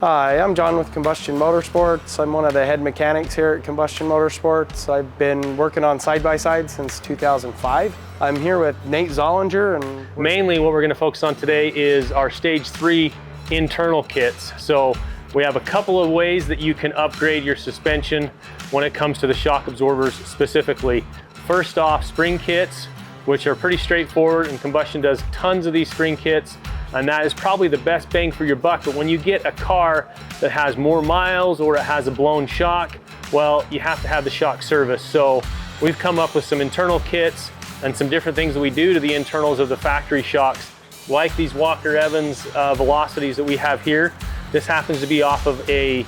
Hi, I'm John with Combustion Motorsports. I'm one of the head mechanics here at Combustion Motorsports. I've been working on side-by-side since 2005. I'm here with Nate Zollinger. And mainly what we're going to focus on today is our Stage 3 internal kits. So we have a couple of ways that you can upgrade your suspension when it comes to the shock absorbers specifically. First off, spring kits, which are pretty straightforward, and Combustion does tons of these spring kits. And that is probably the best bang for your buck. But when you get a car that has more miles or it has a blown shock, well, you have to have the shock service. So we've come up with some internal kits and some different things that we do to the internals of the factory shocks, like these Walker Evans velocities that we have here. This happens to be off of a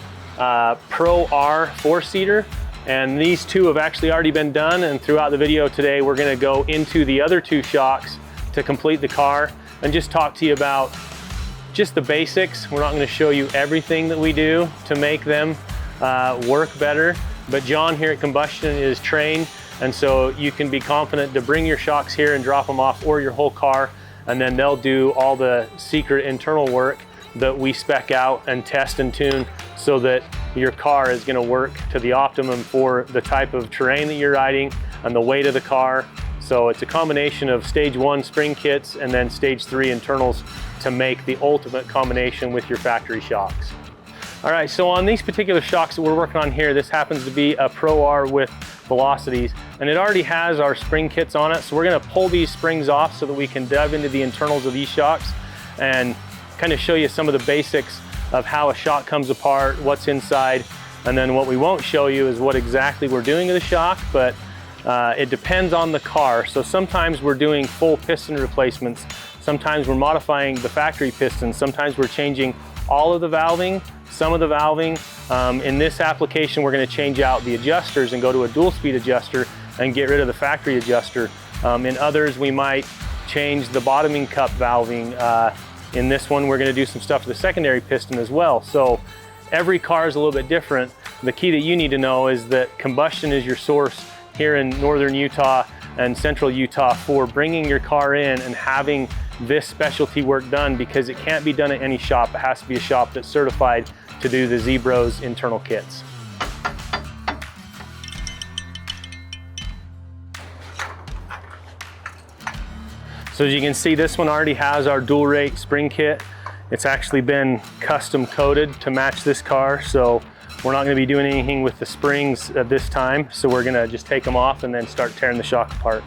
Pro R 4-seater. And these two have actually already been done. And throughout the video today, we're gonna go into the other two shocks to complete the car and just talk to you about just the basics. We're not gonna show you everything that we do to make them work better, but John here at Combustion is trained, and so you can be confident to bring your shocks here and drop them off, or your whole car, and then they'll do all the secret internal work that we spec out and test and tune so that your car is gonna work to the optimum for the type of terrain that you're riding and the weight of the car. So it's a combination of Stage 1 spring kits and then Stage 3 internals to make the ultimate combination with your factory shocks. All right, so on these particular shocks that we're working on here, this happens to be a Pro R with velocities, and it already has our spring kits on it. So we're gonna pull these springs off so that we can dive into the internals of these shocks and kind of show you some of the basics of how a shock comes apart, what's inside, and then what we won't show you is what exactly we're doing to the shock, but it depends on the car. So sometimes we're doing full piston replacements, sometimes we're modifying the factory pistons, sometimes we're changing all of the valving, some of the valving. In this application, we're going to change out the adjusters and go to a dual speed adjuster and get rid of the factory adjuster. In others, we might change the bottoming cup valving. In this one, we're going to do some stuff to the secondary piston as well. So every car is a little bit different. The key that you need to know is that Combustion is your source here in northern Utah and central Utah for bringing your car in and having this specialty work done, because it can't be done at any shop. It has to be a shop that's certified to do the ZBROZ internal kits. So as you can see, this one already has our dual rate spring kit. It's actually been custom coated to match this car, so we're not going to be doing anything with the springs at this time, so we're going to just take them off and then start tearing the shock apart.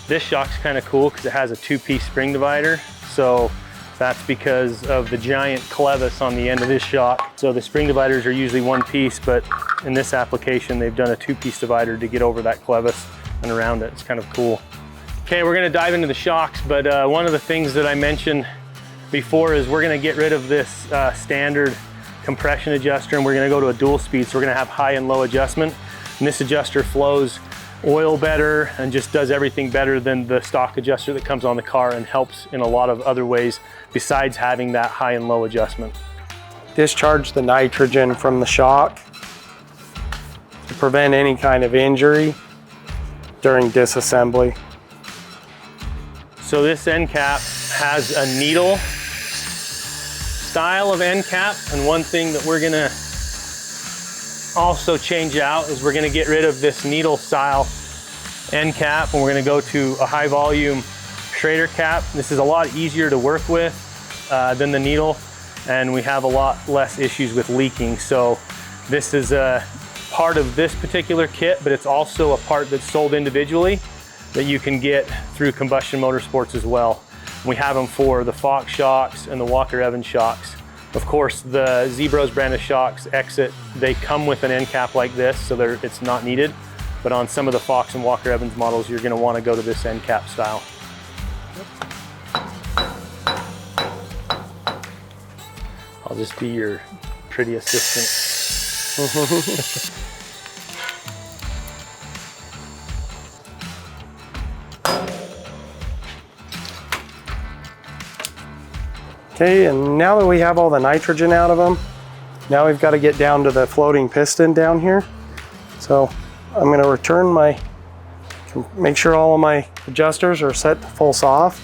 This shock's kind of cool because it has a 2-piece spring divider, so that's because of the giant clevis on the end of this shock. So the spring dividers are usually 1 piece, but in this application, they've done a 2-piece divider to get over that clevis and around it. It's kind of cool. Okay, we're gonna dive into the shocks, but one of the things that I mentioned before is we're gonna get rid of this standard compression adjuster, and we're gonna go to a dual speed. So we're gonna have high and low adjustment. And this adjuster flows oil better and just does everything better than the stock adjuster that comes on the car, and helps in a lot of other ways besides having that high and low adjustment. discharge the nitrogen from the shock to prevent any kind of injury during disassembly. So this end cap has a needle style of end cap, and one thing that we're gonna also change out is we're gonna get rid of this needle style end cap, and we're gonna go to a high volume Schrader cap. This is a lot easier to work with than the needle, and we have a lot less issues with leaking. So this is a part of this particular kit, but it's also a part that's sold individually that you can get through Combustion Motorsports as well. We have them for the Fox shocks and the Walker Evans shocks. Of course, the ZBROZ brand of shocks exit, they come with an end cap like this, so it's not needed. But on some of the Fox and Walker Evans models, you're gonna wanna go to this end cap style. I'll just be your pretty assistant. Okay, and now that we have all the nitrogen out of them, now we've got to get down to the floating piston down here. So I'm going to return my, make sure all of my adjusters are set to full soft.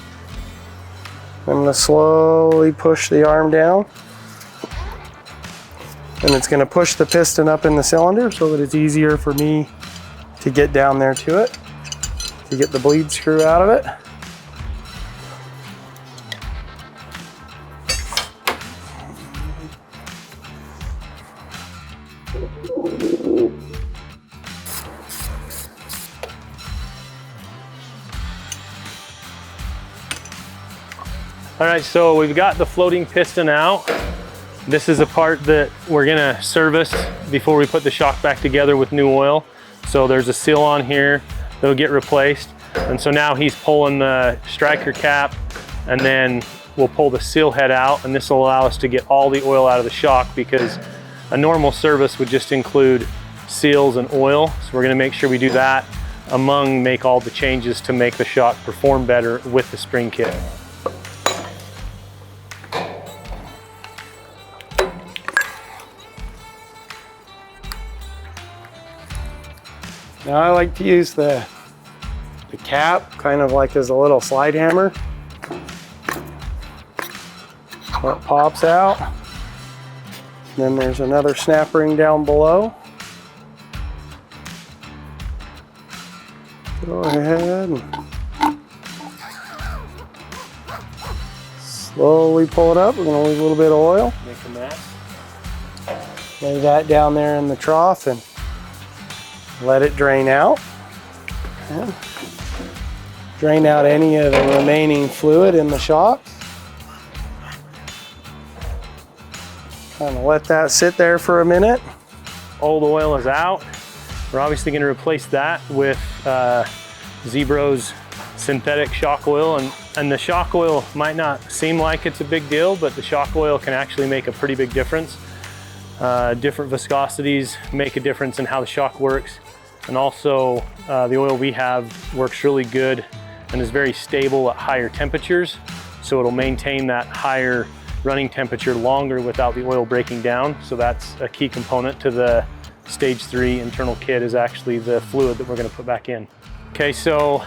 I'm going to slowly push the arm down. And it's going to push the piston up in the cylinder so that it's easier for me to get down there to it, to get the bleed screw out of it. All right, so we've got the floating piston out. This is a part that we're gonna service before we put the shock back together with new oil. So there's a seal on here that'll get replaced. And so now he's pulling the striker cap, and then we'll pull the seal head out, and this will allow us to get all the oil out of the shock, because a normal service would just include seals and oil. So we're gonna make sure we do that make all the changes to make the shock perform better with the spring kit. Now I like to use the cap kind of like as a little slide hammer. So it pops out. Then there's another snap ring down below. Go ahead and slowly pull it up. We're going to leave a little bit of oil. Make a mess. Lay that down there in the trough and let it drain out. And drain out any of the remaining fluid in the shock. Kind of let that sit there for a minute. Old oil is out. We're obviously going to replace that with ZBROZ synthetic shock oil, and the shock oil might not seem like it's a big deal, but the shock oil can actually make a pretty big difference. Different viscosities make a difference in how the shock works. And also the oil we have works really good and is very stable at higher temperatures. So it'll maintain that higher running temperature longer without the oil breaking down. So that's a key component to the stage 3 internal kit, is actually the fluid that we're going to put back in. Okay, so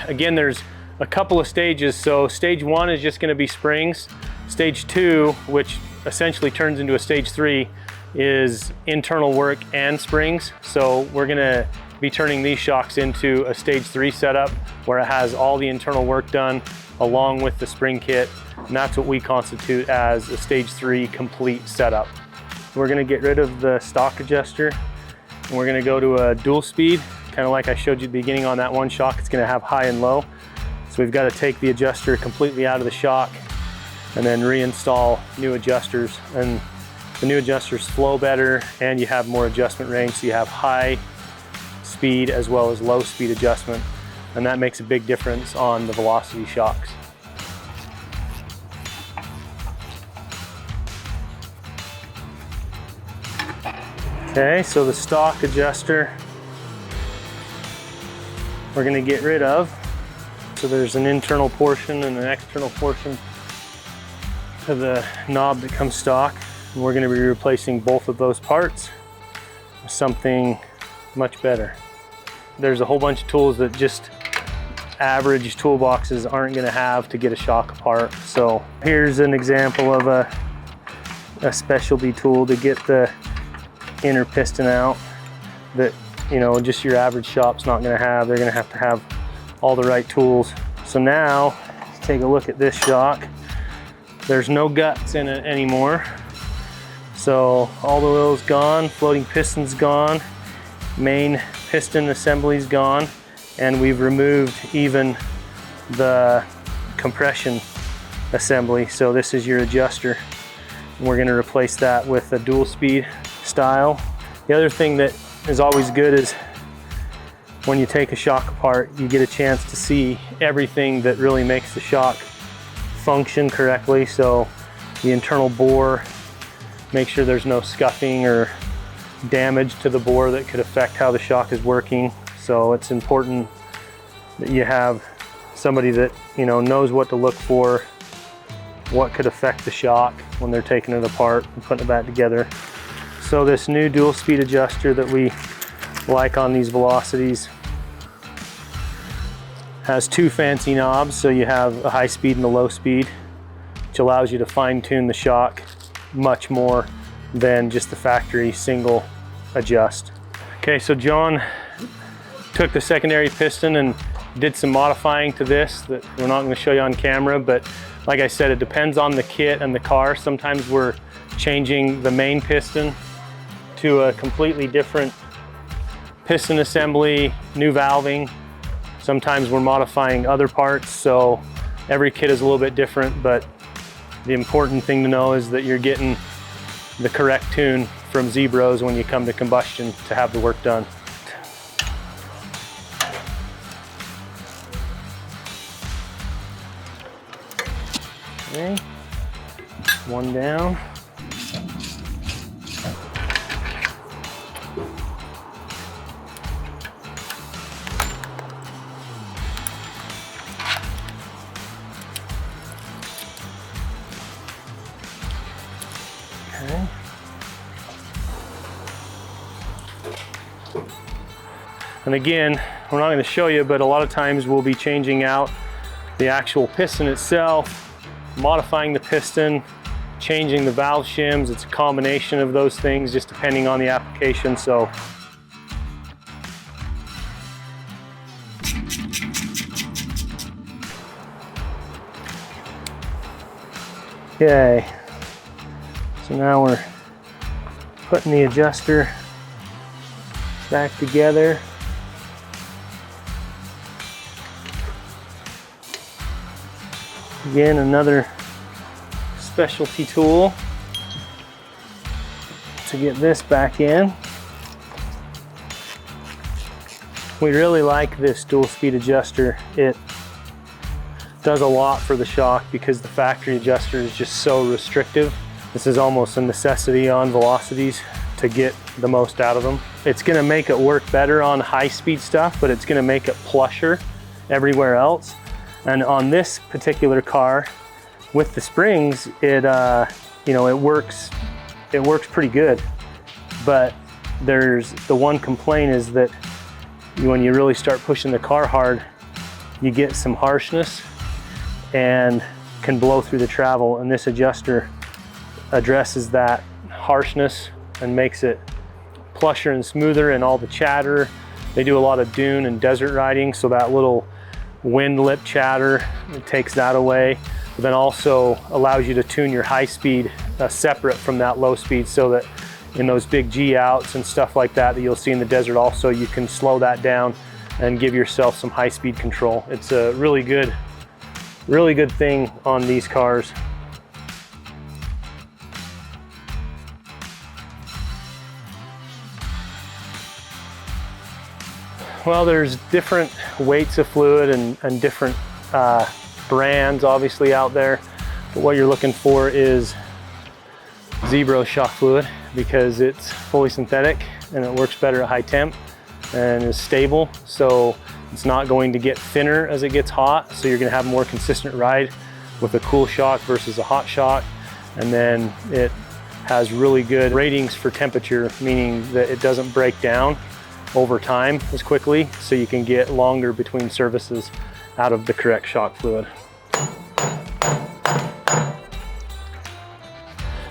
again, there's a couple of stages. So stage 1 is just going to be springs. Stage 2, which essentially turns into a stage 3, is internal work and springs. So we're gonna be turning these shocks into a stage 3 setup where it has all the internal work done along with the spring kit. And that's what we constitute as a stage 3 complete setup. We're gonna get rid of the stock adjuster, and we're gonna go to a dual speed, kind of like I showed you at the beginning on that one shock. It's gonna have high and low. So we've got to take the adjuster completely out of the shock and then reinstall new adjusters. And the new adjusters flow better, and you have more adjustment range, so you have high speed as well as low speed adjustment, and that makes a big difference on the velocity shocks. Okay, so the stock adjuster we're going to get rid of. So there's an internal portion and an external portion to the knob that comes stock. And we're going to be replacing both of those parts with something much better. There's a whole bunch of tools that just average toolboxes aren't going to have to get a shock apart. So here's an example of a specialty tool to get the inner piston out that, you know, just your average shop's not going to have. They're going to have all the right tools. So now let's take a look at this shock. There's no guts in it anymore. So all the oil's gone, floating piston's gone, main piston assembly's gone, and we've removed even the compression assembly. So this is your adjuster. And we're gonna replace that with a dual speed style. The other thing that is always good is when you take a shock apart, you get a chance to see everything that really makes the shock function correctly. So the internal bore, make sure there's no scuffing or damage to the bore that could affect how the shock is working. So it's important that you have somebody that, you know, knows what to look for what could affect the shock when they're taking it apart and putting it back together. So this new dual speed adjuster that we like on these velocities has two fancy knobs. So you have a high speed and a low speed, which allows you to fine tune the shock much more than just the factory single adjust. Okay, so Jon took the secondary piston and did some modifying to this that we're not going to show you on camera, but like I said, it depends on the kit and the car. Sometimes we're changing the main piston to a completely different piston assembly, new valving. Sometimes we're modifying other parts, so every kit is a little bit different, but the important thing to know is that you're getting the correct tune from ZBROZ when you come to combustion to have the work done. Okay, one down. Okay. And again, we're not going to show you, but a lot of times we'll be changing out the actual piston itself, modifying the piston, changing the valve shims. It's a combination of those things just depending on the application. So okay, so now we're putting the adjuster back together. Again, another specialty tool to get this back in. We really like this dual speed adjuster. It does a lot for the shock because the factory adjuster is just so restrictive. This is almost a necessity on velocities to get the most out of them. It's gonna make it work better on high speed stuff, but it's gonna make it plusher everywhere else. And on this particular car, with the springs, it it works pretty good. But there's the one complaint is that when you really start pushing the car hard, you get some harshness and can blow through the travel. And this adjuster addresses that harshness and makes it plusher and smoother, and all the chatter. They do a lot of dune and desert riding, so that little wind lip chatter, it takes that away, but then also allows you to tune your high speed separate from that low speed, so that in those big G outs and stuff like that you'll see in the desert also, you can slow that down and give yourself some high speed control. It's a really good thing on these cars. Well, there's different weights of fluid and different brands obviously out there, but what you're looking for is ZBROZ shock fluid because it's fully synthetic and it works better at high temp and is stable, so it's not going to get thinner as it gets hot, so you're going to have a more consistent ride with a cool shock versus a hot shock. And then it has really good ratings for temperature, meaning that it doesn't break down over time as quickly, so you can get longer between services out of the correct shock fluid.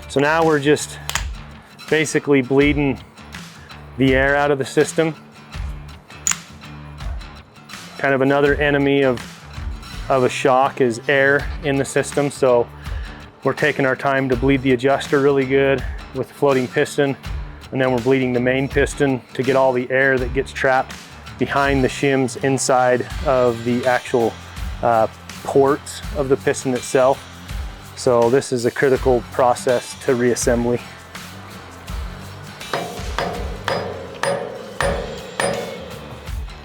So now we're just basically bleeding the air out of the system. Kind of another enemy of a shock is air in the system, so we're taking our time to bleed the adjuster really good with the floating piston, and then we're bleeding the main piston to get all the air that gets trapped behind the shims inside of the actual ports of the piston itself. So this is a critical process to reassembly.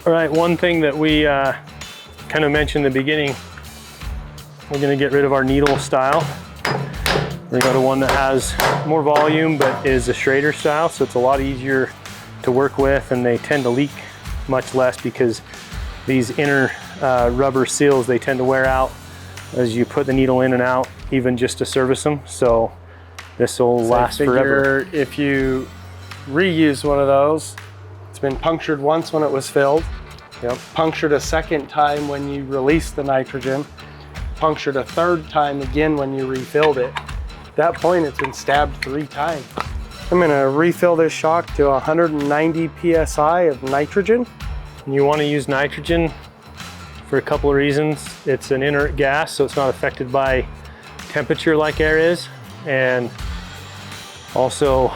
All right, one thing that we kind of mentioned in the beginning, we're gonna get rid of our needle style. We're gonna go to one that has more volume but is a Schrader style, so it's a lot easier to work with, and they tend to leak much less because these inner rubber seals, they tend to wear out as you put the needle in and out, even just to service them. So this will last forever. If you reuse one of those, it's been punctured once when it was filled. Yep. Punctured a second time when you released the nitrogen. Punctured a third time again when you refilled it. At that point, it's been stabbed 3 times. I'm gonna refill this shock to 190 PSI of nitrogen. And you want to use nitrogen for a couple of reasons. It's an inert gas, so it's not affected by temperature like air is. And also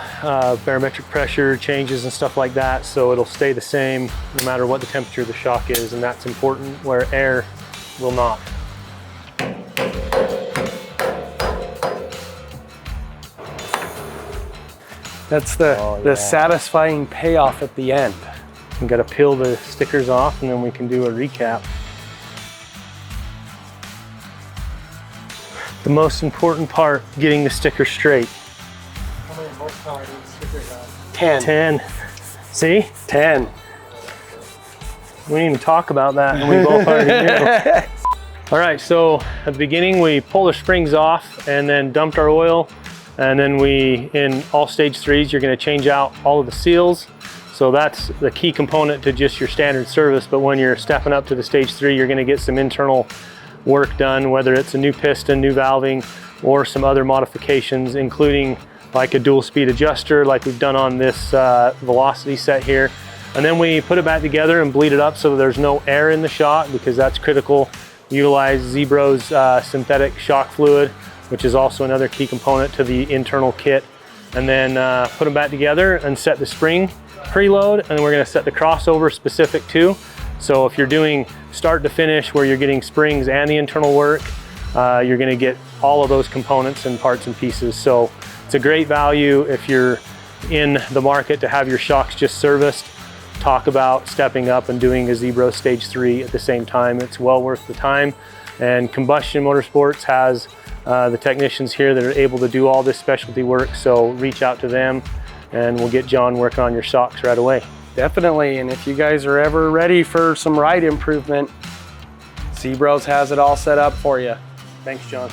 barometric pressure changes and stuff like that, so it'll stay the same no matter what the temperature of the shock is, and that's important where air will not. That's the satisfying payoff at the end. We got to peel the stickers off and then we can do a recap. The most important part, getting the sticker straight. How many horsepower do the stickers have? 10. 10. See? 10. We didn't even talk about that and we both already knew. All right, so at the beginning we pulled the springs off and then dumped our oil. And then in all stage 3s, you're gonna change out all of the seals. So that's the key component to just your standard service. But when you're stepping up to the stage 3, you're gonna get some internal work done, whether it's a new piston, new valving, or some other modifications, including like a dual speed adjuster like we've done on this velocity set here. And then we put it back together and bleed it up so there's no air in the shock, because that's critical. Utilize ZBROZ synthetic shock fluid, which is also another key component to the internal kit. And then put them back together and set the spring preload, and then we're gonna set the crossover specific too. So if you're doing start to finish where you're getting springs and the internal work, you're gonna get all of those components and parts and pieces. So it's a great value if you're in the market to have your shocks just serviced. Talk about stepping up and doing a ZBROZ Stage 3 at the same time. It's well worth the time. And Combustion Motorsports has the technicians here that are able to do all this specialty work, so reach out to them and we'll get John working on your shocks right away. Definitely, and if you guys are ever ready for some ride improvement, ZBROZ has it all set up for you. Thanks, John.